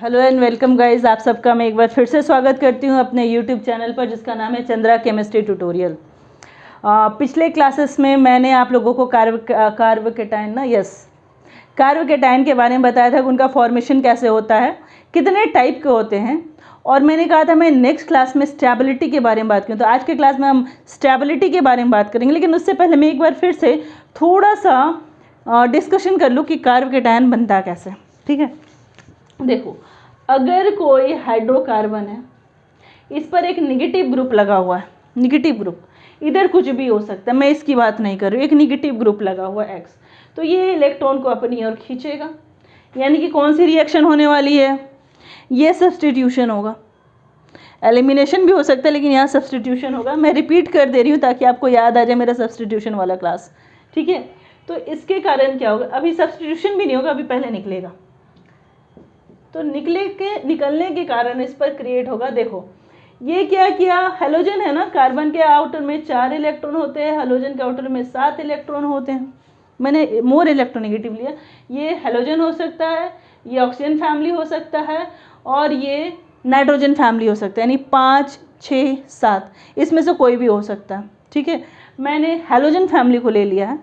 Hello and welcome guys, आप सबका मैं एक बार फिर से स्वागत करती हूं अपने यूट्यूब चैनल पर जिसका नाम है चंद्रा केमिस्ट्री ट्यूटोरियल। पिछले क्लासेस में मैंने आप लोगों को कार्बोकेटाइन के बारे में बताया था कि उनका फॉर्मेशन कैसे होता है, कितने टाइप के होते हैं, और मैंने कहा था मैं नेक्स्ट क्लास में स्टेबिलिटी के बारे में बात करूँ। तो आज के क्लास में हम स्टेबिलिटी के बारे में बात करेंगे, लेकिन उससे पहले मैं एक बार फिर से थोड़ा सा डिस्कशन कर लूँ कि कार्बोकेटाइन बनता कैसे। ठीक है, देखो, अगर कोई हाइड्रोकार्बन है, इस पर एक निगेटिव ग्रुप लगा हुआ है, निगेटिव ग्रुप इधर कुछ भी हो सकता है, मैं इसकी बात नहीं कर रही हूँ, एक निगेटिव ग्रुप लगा हुआ है एक्स, तो ये इलेक्ट्रॉन को अपनी ओर खींचेगा। यानी कि कौन सी रिएक्शन होने वाली है, ये सब्स्टिट्यूशन होगा। एलिमिनेशन भी हो सकता है, लेकिन यहाँ सब्स्टिट्यूशन होगा। मैं रिपीट कर दे रही हूँ ताकि आपको याद आ जाए मेरा सब्स्टिट्यूशन वाला क्लास। ठीक है, तो इसके कारण क्या होगा, अभी सब्स्टिट्यूशन भी नहीं होगा, अभी पहले निकलेगा। तो निकलने के कारण इस पर क्रिएट होगा। देखो, ये क्या किया, हेलोजन है ना, कार्बन के आउटर में 4 इलेक्ट्रॉन होते हैं, हेलोजन के आउटर में 7 इलेक्ट्रॉन होते हैं। मैंने मोर इलेक्ट्रोनेगेटिव लिया। ये हेलोजन हो सकता है, ये ऑक्सीजन फैमिली हो सकता है, और ये नाइट्रोजन फैमिली हो सकता है, यानी 5, 6, 7 इसमें से कोई भी हो सकता है। ठीक है, मैंने हेलोजन फैमिली को ले लिया है।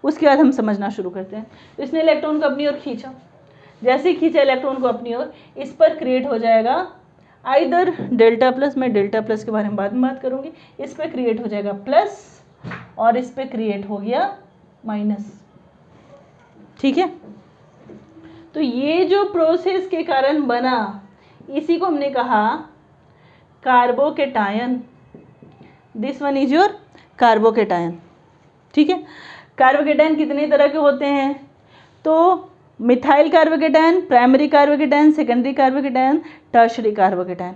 उसके बाद हम समझना शुरू करते हैं। तो इसने इलेक्ट्रॉन को अपनी ओर खींचा, जैसे ही खींचा इलेक्ट्रॉन को अपनी ओर, इस पर क्रिएट हो जाएगा आइदर डेल्टा प्लस, मैं डेल्टा प्लस के बारे में बाद में बात करूंगी, इस पर क्रिएट हो जाएगा प्लस और इस पर क्रिएट हो गया माइनस। ठीक है, तो ये जो प्रोसेस के कारण बना, इसी को हमने कहा carbocation. This one is your carbocation. ठीक है, कार्बोकेटायन कितने तरह के होते हैं, तो methyl carbocation, primary carbocation, secondary carbocation, tertiary carbocation.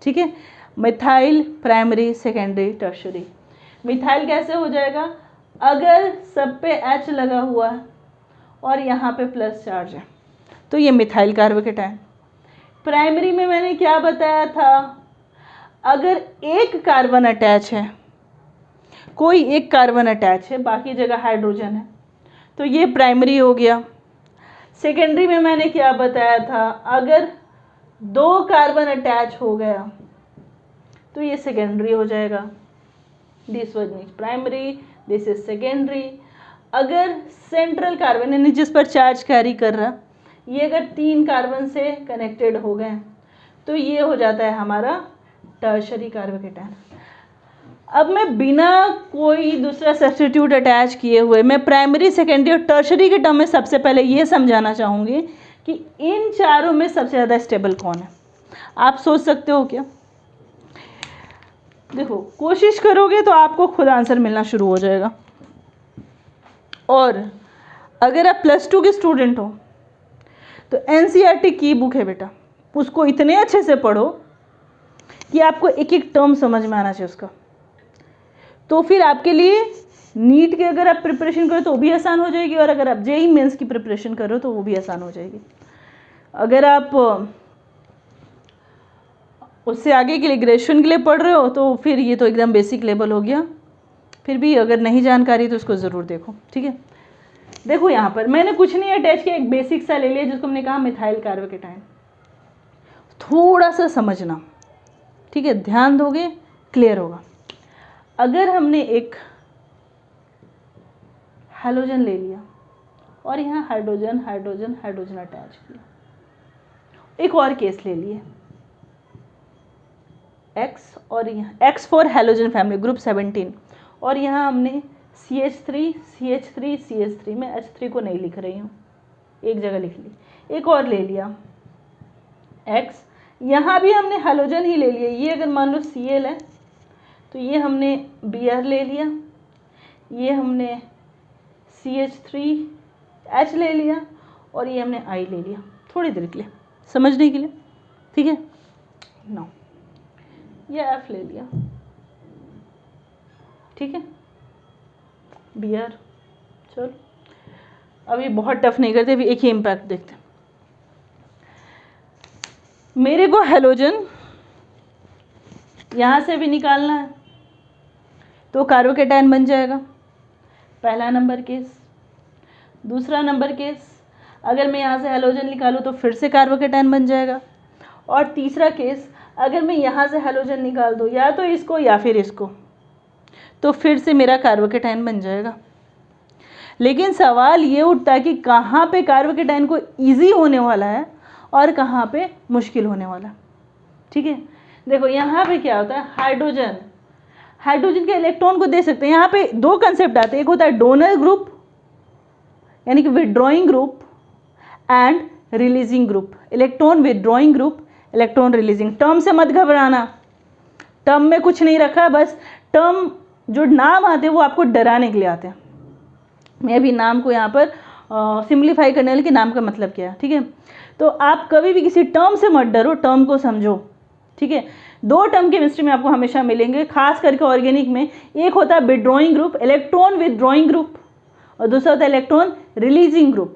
ठीक है, methyl, primary, secondary, tertiary. Methyl कैसे हो जाएगा, अगर सब पे H लगा हुआ है और यहाँ पे प्लस चार्ज है तो ये मिथाइल कार्बोकेटायन। प्राइमरी में मैंने क्या बताया था, अगर एक कार्बन अटैच है, कोई एक कार्बन अटैच है, बाकी जगह हाइड्रोजन है, तो ये प्राइमरी हो गया। सेकेंडरी में मैंने क्या बताया था, अगर 2 कार्बन अटैच हो गया तो ये सेकेंडरी हो जाएगा। This was is primary, this is secondary. अगर सेंट्रल कार्बन यानी जिस पर चार्ज कैरी कर रहा, ये अगर 3 कार्बन से कनेक्टेड हो गए तो ये हो जाता है हमारा टर्शरी कार्बोकेटायन। अब मैं बिना कोई दूसरा सब्स्टिट्यूट अटैच किए हुए मैं प्राइमरी, सेकेंडरी और टर्शरी के टर्म में सबसे पहले ये समझाना चाहूँगी कि इन चारों में सबसे ज़्यादा स्टेबल कौन है। आप सोच सकते हो क्या, देखो, कोशिश करोगे तो आपको खुद आंसर मिलना शुरू हो जाएगा। और अगर आप +2 के स्टूडेंट हो तो NCERT की बुक है बेटा, उसको इतने अच्छे से पढ़ो कि आपको एक एक टर्म समझ में आना चाहिए उसका। तो फिर आपके लिए नीट की अगर आप प्रिपरेशन करो तो भी आसान हो जाएगी, और अगर आप JEE मेंस की प्रिपरेशन करो तो वो भी आसान हो जाएगी। अगर आप उससे आगे के लिए ग्रेजुएशन के लिए पढ़ रहे हो तो फिर ये तो एकदम बेसिक लेवल हो गया। फिर भी अगर नहीं जानकारी तो उसको ज़रूर देखो। ठीक है, देखो यहाँ पर मैंने कुछ नहीं अटैच किया, एक बेसिक सा ले लिया जिसको हमने कहा मिथाइल कार्बोकेटायन। थोड़ा सा समझना, ठीक है, ध्यान दोगे क्लियर होगा। अगर हमने एक हेलोजन ले लिया और यहाँ हाइड्रोजन हाइड्रोजन हाइड्रोजन अटैच किया, एक और केस ले लिए X, और यहाँ X for halogen family group 17, और यहाँ हमने CH3 CH3 CH3 में H3 को नहीं लिख रही हूँ, एक जगह लिख ली। एक और ले लिया X, यहाँ भी हमने हेलोजन ही ले लिया। ये अगर मान लो Cl है तो ये हमने Br ले लिया, ये हमने CH3H ले लिया, और ये हमने I ले लिया, थोड़ी देर के लिए समझने के लिए। ठीक है, नो, ये F ले लिया। ठीक है, Br। चलो अभी बहुत टफ नहीं करते, अभी एक ही इम्पैक्ट देखते हैं। मेरे को हेलोजन यहाँ से भी निकालना है तो कार्बोकेटायन बन जाएगा, पहला नंबर केस। दूसरा नंबर केस, अगर मैं यहाँ से हैलोजन निकालूँ तो फिर से कार्बोकेटायन बन जाएगा। और तीसरा केस, अगर मैं यहाँ से हैलोजन निकाल दूँ या तो इसको या फिर इसको, तो फिर से मेरा कार्बोकेटायन बन जाएगा। लेकिन सवाल ये उठता है कि कहाँ पे कार्बोकेटायन को ईजी होने वाला है और कहाँ पे मुश्किल होने वाला है। ठीक है, देखो यहाँ पे क्या होता है, हाइड्रोजन, हाइड्रोजन के इलेक्ट्रॉन को दे सकते हैं। यहाँ पे दो कंसेप्ट आते हैं, एक होता है डोनर ग्रुप यानी कि withdrawing group and releasing group. Electron withdrawing group, electron releasing. Term से मत घबराना, टर्म में कुछ नहीं रखा, बस टर्म जो नाम आते हैं वो आपको डराने के लिए आते हैं। मैं भी नाम को यहाँ पर सिंप्लीफाई करने वाले कि नाम का मतलब क्या है। ठीक है, तो आप कभी भी किसी टर्म से मत डरो, टर्म को समझो। ठीक है, दो टर्म केमिस्ट्री में आपको हमेशा मिलेंगे, खास करके ऑर्गेनिक में। एक होता है withdrawing group, electron withdrawing group, और दूसरा होता है electron releasing group.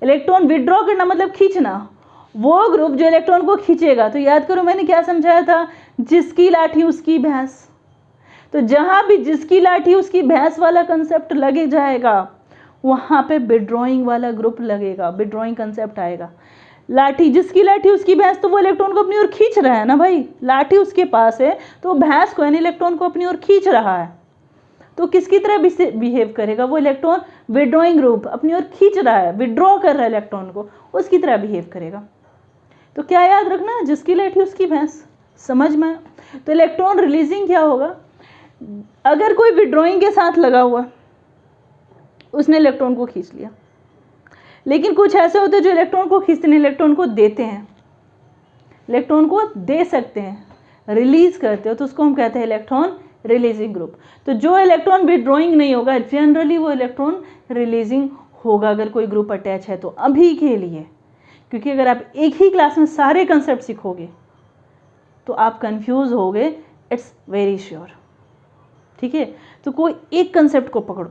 Electron withdraw करना मतलब खींचना, वो ग्रुप जो इलेक्ट्रॉन को खींचेगा। तो याद करो मैंने क्या समझाया था, जिसकी लाठी उसकी भैंस। तो जहाँ भी जिसकी लाठी उसकी भैंस वाला कंसेप्ट लगे जाएगा, वहाँ पे विड्रॉइंग वाला ग्रुप लगेगा, विड्रॉइंग कंसेप्ट आएगा। लाठी, जिसकी लाठी उसकी भैंस, तो वो इलेक्ट्रॉन को अपनी ओर खींच रहा है ना भाई, लाठी उसके पास है तो भैंस को यानी इलेक्ट्रॉन को अपनी ओर खींच रहा है। तो किसकी तरह बिहेव करेगा वो इलेक्ट्रॉन, विड्रॉइंग ग्रुप अपनी ओर खींच रहा है, विड्रॉ कर रहा है इलेक्ट्रॉन को, उसकी तरह बिहेव करेगा। तो क्या याद रखना, जिसकी लाठी उसकी भैंस, समझ में। तो इलेक्ट्रॉन रिलीजिंग क्या होगा, अगर कोई विड्रॉइंग के साथ लगा हुआ, उसने इलेक्ट्रॉन को खींच लिया। लेकिन कुछ ऐसे होते हैं जो इलेक्ट्रॉन को खींचते नहीं, इलेक्ट्रॉन को देते हैं, इलेक्ट्रॉन को दे सकते हैं, रिलीज करते हो, तो उसको हम कहते हैं इलेक्ट्रॉन रिलीजिंग ग्रुप। तो जो इलेक्ट्रॉन विड्रॉइंग नहीं होगा, जनरली वो इलेक्ट्रॉन रिलीजिंग होगा अगर कोई ग्रुप अटैच है तो, अभी के लिए। क्योंकि अगर आप एक ही क्लास में सारे कंसेप्ट सीखोगे तो आप कंफ्यूज होगे, इट्स वेरी श्योर। ठीक है, तो कोई एक कंसेप्ट को पकड़ो,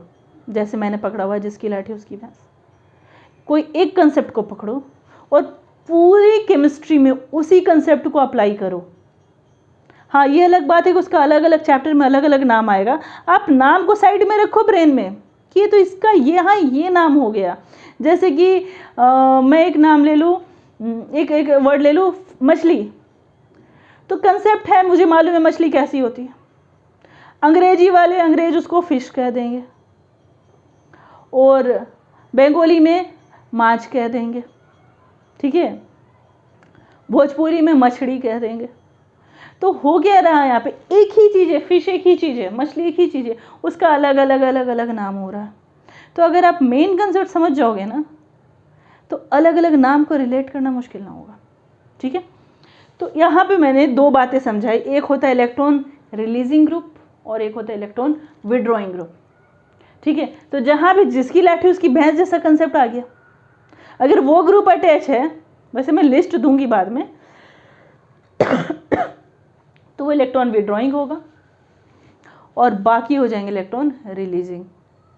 जैसे मैंने पकड़ा हुआ जिसकी लाठी उसकी भैंस। कोई एक कंसेप्ट को पकड़ो और पूरी केमिस्ट्री में उसी कंसेप्ट को अप्लाई करो। हाँ, ये अलग बात है कि उसका अलग अलग चैप्टर में अलग अलग नाम आएगा। आप नाम को साइड में रखो ब्रेन में कि तो इसका ये, हाँ ये नाम हो गया। जैसे कि मैं एक नाम ले लूँ, एक वर्ड ले लूँ, मछली। तो कंसेप्ट है, मुझे मालूम है मछली कैसी होती है। अंग्रेजी वाले अंग्रेज उसको फिश कह देंगे और बंगाली में माछ कह देंगे। ठीक है, भोजपुरी में मछली कह देंगे। तो हो क्या रहा है यहाँ पे, एक ही चीज़ है, फिश एक ही चीज़ है, मछली एक ही चीज़ है, उसका अलग अलग अलग अलग नाम हो रहा है। तो अगर आप मेन कंसेप्ट समझ जाओगे ना, तो अलग अलग नाम को रिलेट करना मुश्किल ना होगा। ठीक है, तो यहाँ पे मैंने दो बातें समझाई, एक होता है इलेक्ट्रॉन रिलीजिंग ग्रुप और एक होता है इलेक्ट्रॉन विड्रॉइंग ग्रुप। ठीक है, तो जहाँ भी जिसकी लाठी उसकी भैंस जैसा कंसेप्ट आ गया, अगर वो ग्रुप अटैच है, वैसे मैं लिस्ट दूंगी बाद में, तो वो इलेक्ट्रॉन विड्रॉइंग होगा और बाकी हो जाएंगे इलेक्ट्रॉन रिलीजिंग।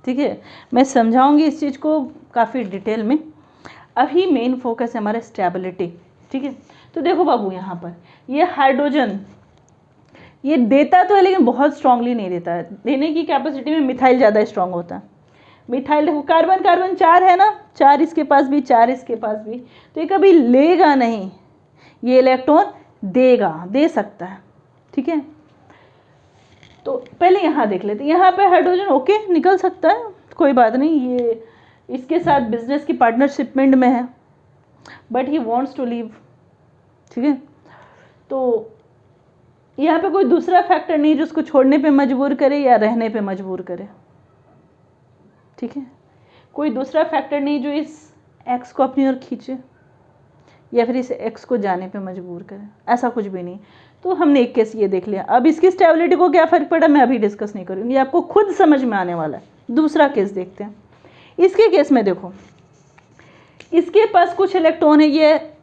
ठीक है, मैं समझाऊंगी इस चीज़ को काफ़ी डिटेल में। अभी मेन फोकस है हमारा स्टेबिलिटी। ठीक है, तो देखो बाबू, यहाँ पर ये हाइड्रोजन ये देता तो है लेकिन बहुत स्ट्रांगली नहीं देता है। देने की कैपेसिटी में मिथाइल ज़्यादा स्ट्रांग होता है। मिथाइल देखो, कार्बन कार्बन 4 है ना, 4 इसके पास भी 4 इसके पास भी, तो ये कभी लेगा नहीं, ये इलेक्ट्रॉन देगा, दे सकता है। ठीक है, तो पहले यहाँ देख लेते हैं। यहाँ पे हाइड्रोजन ओके निकल सकता है, कोई बात नहीं, ये इसके साथ बिजनेस की पार्टनरशिप में है, but he wants to leave. ठीक है, तो यहाँ पे कोई दूसरा फैक्टर नहीं जो उसको छोड़ने पे मजबूर करे या रहने पे मजबूर करे। ठीक है, कोई दूसरा फैक्टर नहीं जो इस एक्स को अपनी ओर खींचे या फिर इस एक्स को जाने पे मजबूर करे, ऐसा कुछ भी नहीं। तो हमने एक केस ये देख लिया। अब इसकी स्टेबिलिटी को क्या फ़र्क पड़ा मैं अभी डिस्कस नहीं करूँगी, आपको खुद समझ में आने वाला है। दूसरा केस देखते हैं। इसके केस में देखो, इसके पास कुछ इलेक्ट्रॉन है, ये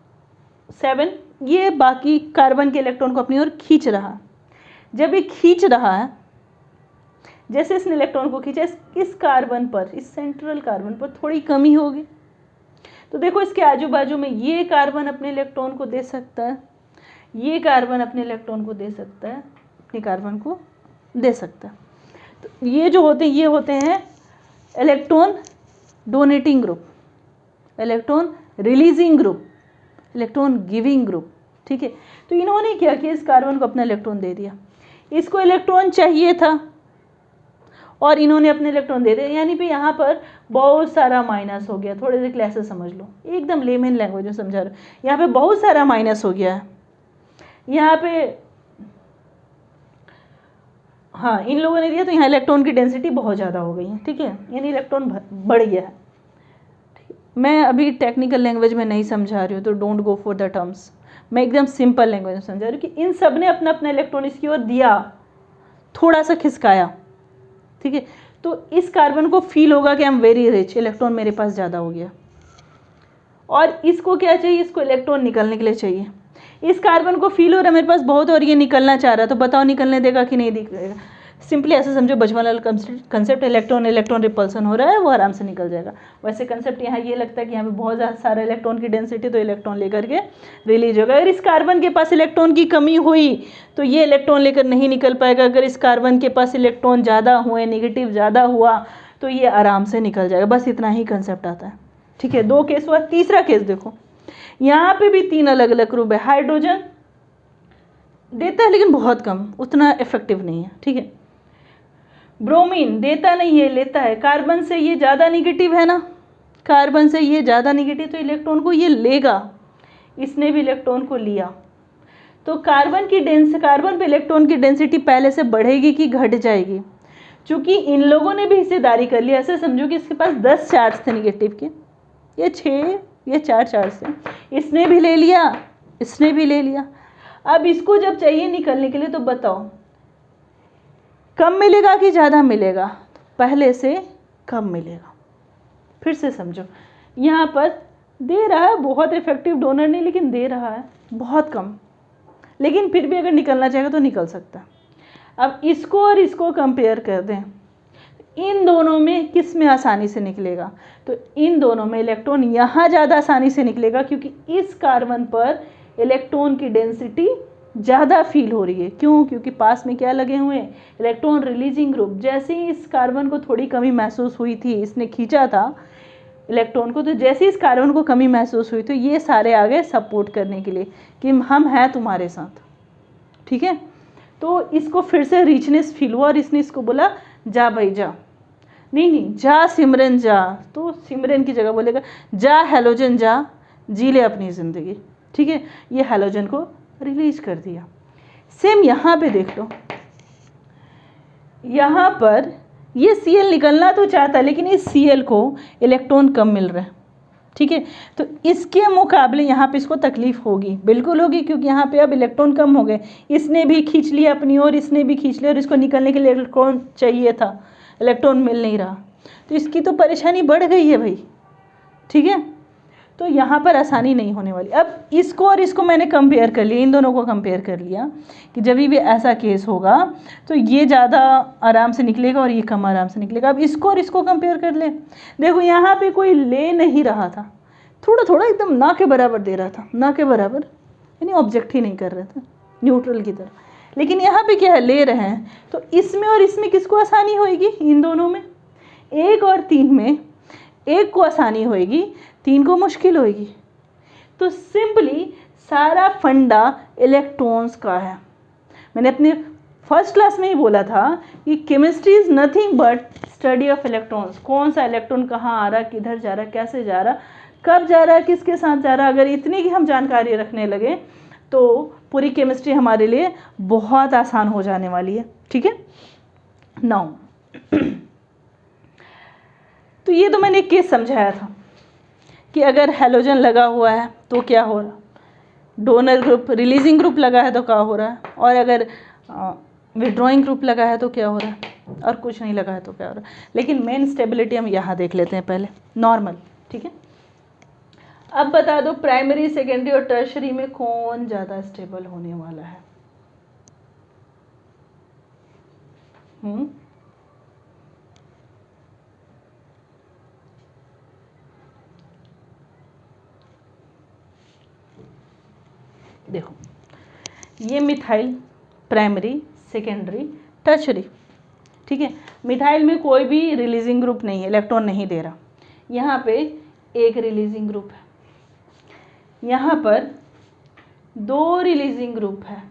7, ये बाकी कार्बन के इलेक्ट्रॉन को अपनी ओर खींच रहा है। जब ये खींच रहा है, जैसे इसने इलेक्ट्रॉन को खींचा, इस कार्बन पर, इस सेंट्रल कार्बन पर थोड़ी कमी होगी। तो देखो इसके आजू बाजू में ये कार्बन अपने इलेक्ट्रॉन को दे सकता है, ये कार्बन अपने इलेक्ट्रॉन को दे सकता है, अपने कार्बन को दे सकता है। तो ये जो होते हैं, ये होते हैं electron donating group. Electron releasing group, electron giving group. ठीक है, तो इन्होंने क्या किया, इस कार्बन को अपना इलेक्ट्रॉन दे दिया, इसको इलेक्ट्रॉन चाहिए था और इन्होंने अपने इलेक्ट्रॉन दे दिया, यानी पे यहाँ पर बहुत सारा माइनस हो गया। थोड़े से क्लासेस समझ लो, एकदम लेमन लैंग्वेज में समझा रहा हूँ। यहाँ पे बहुत सारा माइनस हो गया है, यहाँ पे हाँ इन लोगों ने दिया, तो यहाँ इलेक्ट्रॉन की डेंसिटी बहुत ज़्यादा हो गई है। ठीक है, यानी इलेक्ट्रॉन बढ़ गया है। मैं अभी टेक्निकल लैंग्वेज में नहीं समझा रही हूँ, तो don't go for the terms, मैं एकदम सिंपल लैंग्वेज में समझा रही हूँ कि इन सब ने अपना अपना इलेक्ट्रॉन इसकी ओर दिया, थोड़ा सा खिसकाया। ठीक है, तो इस कार्बन को फील होगा कि I am very rich, electron मेरे पास ज़्यादा हो गया। और इसको क्या चाहिए, इसको इलेक्ट्रॉन निकलने के लिए चाहिए। इस कार्बन को फील हो रहा है मेरे पास बहुत और ये निकलना चाह रहा है, तो बताओ निकलने देगा कि नहीं देगा। सिंपली ऐसे समझो, बचपन वाला कंसेप्ट, इलेक्ट्रॉन इलेक्ट्रॉन रिपल्सन हो रहा है, वो आराम से निकल जाएगा। वैसे कंसेप्ट यहाँ ये लगता है कि यहाँ पे बहुत ज़्यादा सारा इलेक्ट्रॉन की डेंसिटी, तो इलेक्ट्रॉन लेकर के रिलीज होगा। अगर इस कार्बन के पास इलेक्ट्रॉन की कमी हुई तो ये इलेक्ट्रॉन लेकर नहीं निकल पाएगा। अगर इस कार्बन के पास इलेक्ट्रॉन ज़्यादा हुए, नेगेटिव ज़्यादा हुआ, तो ये आराम से निकल जाएगा। बस इतना ही कंसेप्ट आता है। ठीक है, 2 केस हुआ। तीसरा केस देखो, यहाँ पे भी 3 अलग अलग ग्रुप है। हाइड्रोजन देता है लेकिन बहुत कम, उतना इफेक्टिव नहीं है। ठीक है, ब्रोमीन देता नहीं है, लेता है। कार्बन से ये ज़्यादा निगेटिव है ना, कार्बन से ये ज़्यादा निगेटिव, तो इलेक्ट्रॉन को ये लेगा। इसने भी इलेक्ट्रॉन को लिया, तो कार्बन पे इलेक्ट्रॉन की डेंसिटी पहले से बढ़ेगी कि घट जाएगी। चूँकि इन लोगों ने भी हिस्सेदारी कर लिया, ऐसे समझो कि इसके पास 10 चार्ज थे निगेटिव के, ये 6 ये 4 चार्ज थे, इसने भी ले लिया, इसने भी ले लिया। अब इसको जब चाहिए निकलने के लिए, तो बताओ कम मिलेगा कि ज़्यादा मिलेगा, पहले से कम मिलेगा। फिर से समझो, यहाँ पर दे रहा है, बहुत इफेक्टिव डोनर नहीं, लेकिन दे रहा है बहुत कम, लेकिन फिर भी अगर निकलना चाहेगा तो निकल सकता है। अब इसको और इसको कंपेयर कर दें, इन दोनों में किस में आसानी से निकलेगा, तो इन दोनों में इलेक्ट्रॉन यहाँ ज़्यादा आसानी से निकलेगा, क्योंकि इस कार्बन पर इलेक्ट्रॉन की डेंसिटी ज़्यादा फील हो रही है। क्यों? क्योंकि पास में क्या लगे हुए हैं, इलेक्ट्रॉन रिलीजिंग ग्रुप। जैसे ही इस कार्बन को थोड़ी कमी महसूस हुई थी, इसने खींचा था इलेक्ट्रॉन को, तो जैसे ही इस कार्बन को कमी महसूस हुई तो ये सारे आ गए सपोर्ट करने के लिए कि हम हैं तुम्हारे साथ। ठीक है, तो इसको फिर से रिचनेस फील हुआ और इसने इसको बोला जा भाई जा, नहीं जा सिमरन जा, तो सिमरन की जगह बोलेगा जा हैलोजन जा, जी ले अपनी ज़िंदगी। ठीक है, ये हैलोजन को रिलीज कर दिया। सेम यहाँ पे देख लो, यहाँ पर ये Cl निकलना तो चाहता है, लेकिन इस Cl को इलेक्ट्रॉन कम मिल रहा है। ठीक है, तो इसके मुकाबले यहाँ पे इसको तकलीफ होगी, बिल्कुल होगी, क्योंकि यहाँ पे अब इलेक्ट्रॉन कम हो गए। इसने भी खींच लिया अपनी ओर, इसने भी खींच लिया, और इसको निकलने के लिए इलेक्ट्रॉन चाहिए था, इलेक्ट्रॉन मिल नहीं रहा, तो इसकी तो परेशानी बढ़ गई है भाई। ठीक है, तो यहाँ पर आसानी नहीं होने वाली। अब इसको और इसको मैंने कंपेयर कर लिया, इन दोनों को कंपेयर कर लिया कि जब भी ऐसा केस होगा तो ये ज़्यादा आराम से निकलेगा और ये कम आराम से निकलेगा। अब इसको और इसको कंपेयर कर ले, देखो यहाँ पे कोई ले नहीं रहा था, थोड़ा थोड़ा एकदम ना के बराबर दे रहा था, ना के बराबर यानी ऑब्जेक्ट ही नहीं कर रहा था, न्यूट्रल की तरह। लेकिन यहाँ पे क्या है, ले रहे हैं, तो इसमें और इसमें किसको आसानी होएगी, इन दोनों में। 1 और 3 में एक को आसानी होएगी, 3 को मुश्किल होएगी। तो सिंपली सारा फंडा इलेक्ट्रॉन्स का है। मैंने अपने फर्स्ट क्लास में ही बोला था कि chemistry is nothing but study of electrons. कौन सा इलेक्ट्रॉन कहाँ आ रहा, किधर जा रहा, कैसे जा रहा, कब जा रहा, किसके साथ जा रहा। अगर इतनी की हम जानकारी रखने लगे तो पूरी केमिस्ट्री हमारे लिए बहुत आसान हो जाने वाली है। ठीक है, नाउ तो ये तो मैंने एक केस समझाया था कि अगर हैलोजन लगा हुआ है तो क्या हो रहा, डोनर ग्रुप रिलीजिंग ग्रुप लगा है तो क्या हो रहा है, और अगर विड्रॉइंग ग्रुप लगा है तो क्या हो रहा है, और कुछ नहीं लगा है तो क्या हो रहा है। लेकिन मेन स्टेबिलिटी हम यहाँ देख लेते हैं पहले, नॉर्मल। ठीक है, अब बता दो प्राइमरी, सेकेंडरी और टर्शरी में कौन ज़्यादा स्टेबल होने वाला है। देखो ये मिथाइल प्राइमरी, सेकेंडरी, टर्शरी। ठीक है, मिथाइल में कोई भी रिलीजिंग ग्रुप नहीं है, इलेक्ट्रॉन नहीं दे रहा। यहाँ पे एक रिलीजिंग ग्रुप है, यहाँ पर 2 रिलीजिंग ग्रुप है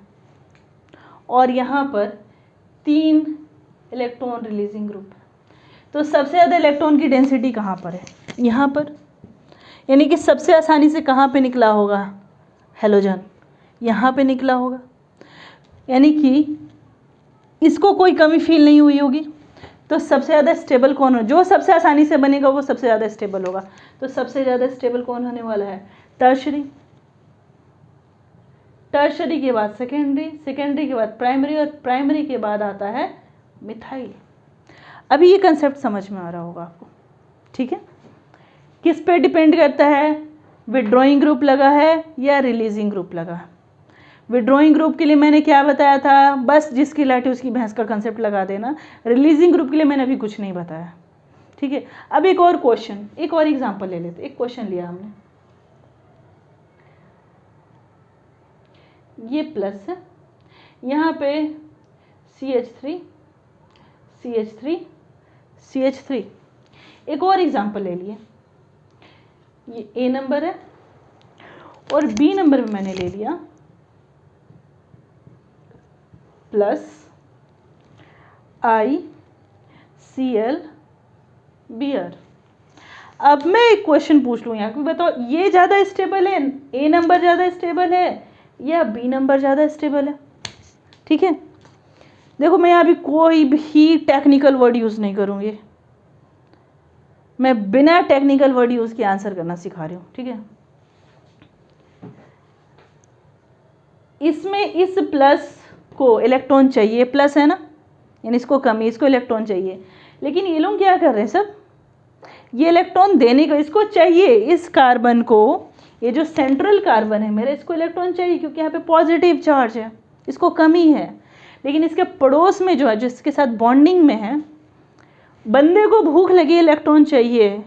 और यहाँ पर 3 इलेक्ट्रॉन रिलीजिंग ग्रुप है। तो सबसे ज़्यादा इलेक्ट्रॉन की डेंसिटी कहाँ पर है? यहाँ पर, यानी कि सबसे आसानी से कहाँ पे निकला होगा हैलोजन? यहाँ पे निकला होगा, यानी कि इसको कोई कमी फील नहीं हुई होगी। तो सबसे ज़्यादा स्टेबल कौन हो? जो सबसे आसानी से बनेगा वो सबसे ज़्यादा स्टेबल होगा। तो सबसे ज़्यादा स्टेबल कौन होने वाला है? टर्शरी। टर्शरी के बाद सेकेंडरी, सेकेंडरी के बाद प्राइमरी और प्राइमरी के बाद आता है मिथाइल। अभी ये कंसेप्ट समझ में आ रहा होगा आपको, ठीक है? किस पे डिपेंड करता है? विड्रॉइंग ग्रुप लगा है या रिलीजिंग ग्रुप लगा है? विड्रॉइंग ग्रुप के लिए मैंने क्या बताया था? बस जिसकी लाठी उसकी भैंस का कंसेप्ट लगा देना। रिलीजिंग ग्रुप के लिए मैंने अभी कुछ नहीं बताया, ठीक है? अब एक और क्वेश्चन, एक और एग्जांपल ले लेते। एक क्वेश्चन लिया हमने, ये प्लस है, यहाँ पे CH3 CH3 CH3। एक और एग्जांपल ले लिए, ये A नंबर है और B नंबर में मैंने ले लिया प्लस ICl Br। अब मैं एक क्वेश्चन पूछ लूँ यहाँ, बताओ ये ज़्यादा स्टेबल है, A नंबर ज़्यादा स्टेबल है या B नंबर ज़्यादा स्टेबल है? ठीक है, देखो मैं अभी कोई भी टेक्निकल वर्ड यूज़ नहीं करूँगी, मैं बिना टेक्निकल वर्ड यूज़ के आंसर करना सिखा रही हूँ, ठीक है? इसमें इस प्लस को इलेक्ट्रॉन चाहिए, प्लस है ना, यानी इसको कमी, इसको इलेक्ट्रॉन चाहिए, लेकिन ये लोग क्या कर रहे हैं सब? ये इलेक्ट्रॉन देने को इसको चाहिए, इस कार्बन को, ये जो सेंट्रल कार्बन है मेरा, इसको इलेक्ट्रॉन चाहिए क्योंकि यहाँ पे पॉजिटिव चार्ज है, इसको कमी है। लेकिन इसके पड़ोस में जो है, जिसके साथ बॉन्डिंग में है, बंदे को भूख लगी, इलेक्ट्रॉन चाहिए,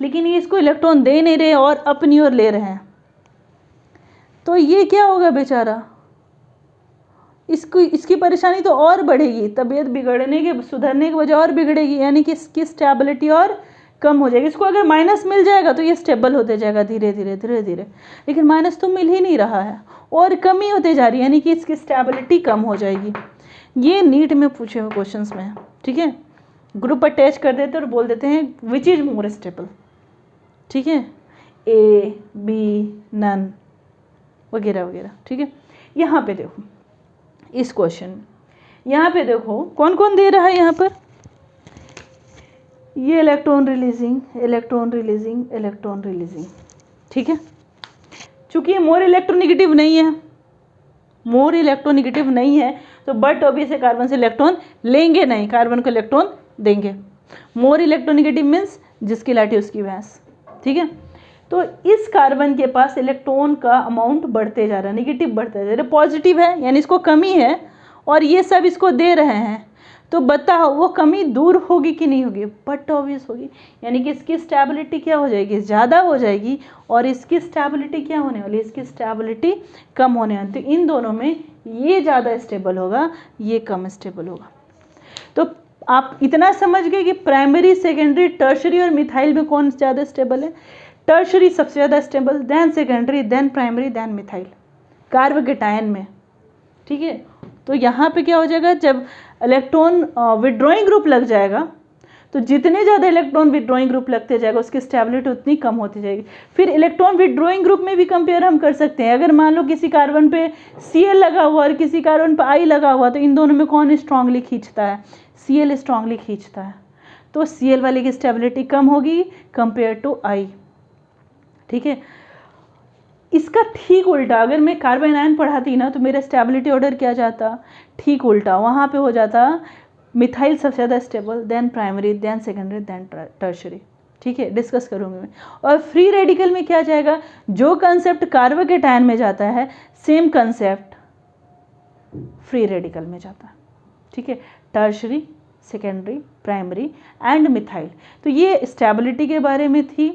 लेकिन ये इसको इलेक्ट्रॉन दे नहीं रहे और अपनी ओर ले रहे हैं। तो ये क्या होगा बेचारा? इसकी परेशानी तो और बढ़ेगी, तबीयत बिगड़ने के, सुधरने की वजह और बिगड़ेगी, यानी कि इसकी स्टेबिलिटी और कम हो जाएगी। इसको अगर माइनस मिल जाएगा तो ये स्टेबल होते जाएगा धीरे धीरे धीरे धीरे, लेकिन माइनस तो मिल ही नहीं रहा है और कमी होते जा रही है, यानी कि इसकी स्टेबिलिटी कम हो जाएगी। ये नीट में पूछे हुए क्वेश्चंस में है, ठीक है? ग्रुप अटैच कर देते और बोल देते हैं विच इज मोर स्टेबल, ठीक है? A, B, नन वगैरह वगैरह, ठीक है? यहाँ पे देखो इस क्वेश्चन, यहाँ पे देखो कौन कौन दे रहा है यहाँ पर? ये electron releasing, electron releasing, electron releasing, ठीक है? चूंकि ये मोर इलेक्ट्रोनिगेटिव नहीं है, मोर इलेक्ट्रोनिगेटिव नहीं है, तो बट ऑब्वियस कार्बन से इलेक्ट्रॉन लेंगे नहीं, कार्बन को इलेक्ट्रॉन देंगे। मोर इलेक्ट्रोनिगेटिव मीन्स जिसकी लाठी उसकी भैंस, ठीक है? तो इस कार्बन के पास इलेक्ट्रॉन का अमाउंट बढ़ते जा रहा है, निगेटिव बढ़ते जा रहा है, पॉजिटिव है यानी इसको कमी है और ये सब इसको दे रहे हैं। तो बताओ वो कमी दूर होगी कि नहीं होगी? बट ऑब्वियस होगी, यानी कि इसकी स्टेबिलिटी क्या हो जाएगी? ज़्यादा हो जाएगी। और इसकी स्टेबिलिटी क्या होने वाली? इसकी स्टेबिलिटी कम होने वाली। तो इन दोनों में ये ज़्यादा स्टेबल होगा, ये कम स्टेबल होगा। तो आप इतना समझ गए कि प्राइमरी, सेकेंडरी, टर्शरी और मिथाइल में कौन ज़्यादा स्टेबल है? टर्शरी सबसे ज़्यादा stable, then secondary, then primary, then methyl, carbocation में, ठीक है? तो यहाँ पे क्या हो जाएगा? जब इलेक्ट्रॉन विड्रॉइंग ग्रुप लग जाएगा तो जितने ज़्यादा इलेक्ट्रॉन विड्रॉइंग ग्रुप लगते जाएगा उसकी स्टेबिलिटी उतनी कम होती जाएगी। फिर इलेक्ट्रॉन विड्रॉइंग ग्रुप में भी कंपेयर हम कर सकते हैं। अगर मान लो किसी कार्बन पे Cl लगा हुआ और किसी कार्बन पे I लगा हुआ, तो इन दोनों में कौन स्ट्रांगली खींचता है? Cl स्ट्रांगली खींचता है, तो Cl वाले की स्टेबिलिटी कम होगी कंपेयर टू I, ठीक है? इसका ठीक उल्टा, अगर मैं कार्बन आयन पढ़ाती ना तो मेरा स्टेबिलिटी ऑर्डर क्या जाता? ठीक उल्टा, वहाँ पे हो जाता मिथाइल सबसे ज़्यादा stable, then primary, then secondary, then tertiary, ठीक है? डिस्कस करूँगी मैं। और फ्री रेडिकल में क्या जाएगा? जो कंसेप्ट कार्बोकेटायन में जाता है सेम कंसेप्ट फ्री रेडिकल में जाता है, ठीक है? Tertiary, secondary, primary and methyl. तो ये स्टेबिलिटी के बारे में थी।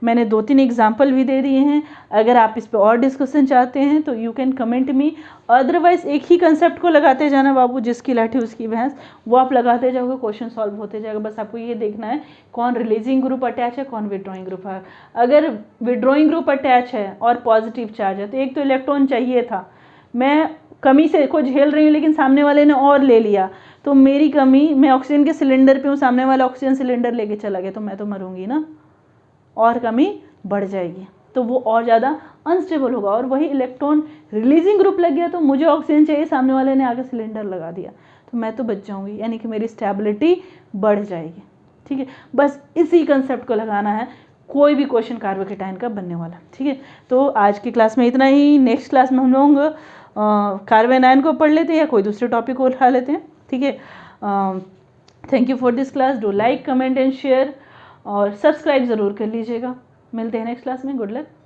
मैंने 2-3 एग्जाम्पल भी दे दिए हैं। अगर आप इस पर और डिस्कशन चाहते हैं तो you can comment me, otherwise एक ही कंसेप्ट को लगाते जाना बाबू, जिसकी लाठी उसकी भैंस, वो आप लगाते जाओगे, क्वेश्चन सॉल्व होते जाएगा। बस आपको ये देखना है कौन रिलीजिंग ग्रुप अटैच है, कौन विड्रॉइंग ग्रुप है। अगर विड्रॉइंग ग्रुप अटैच है और पॉजिटिव चार्ज है तो एक तो इलेक्ट्रॉन चाहिए था, मैं कमी से को झेल रही हूँ लेकिन सामने वाले ने और ले लिया, तो मेरी कमी, मैं ऑक्सीजन के सिलेंडर पे हूँ, सामने वाला ऑक्सीजन सिलेंडर लेके चला गया, तो मैं तो मरूंगी ना, और कमी बढ़ जाएगी, तो वो और ज़्यादा अनस्टेबल होगा। और वही इलेक्ट्रॉन रिलीजिंग ग्रुप लग गया तो मुझे ऑक्सीजन चाहिए, सामने वाले ने आगे सिलेंडर लगा दिया, तो मैं तो बच जाऊंगी, यानी कि मेरी स्टेबिलिटी बढ़ जाएगी। ठीक है, बस इसी कंसेप्ट को लगाना है, कोई भी क्वेश्चन कार्बोकेटाइन का बनने वाला। ठीक है, तो आज की क्लास में इतना ही। नेक्स्ट क्लास में हम लोग कार्बन आयन को पढ़ लेते हैं या कोई दूसरे टॉपिक को उठा लेते हैं। ठीक है, thank you for this class. Do like, comment and share और सब्सक्राइब ज़रूर कर लीजिएगा। मिलते हैं नेक्स्ट क्लास में। Good luck.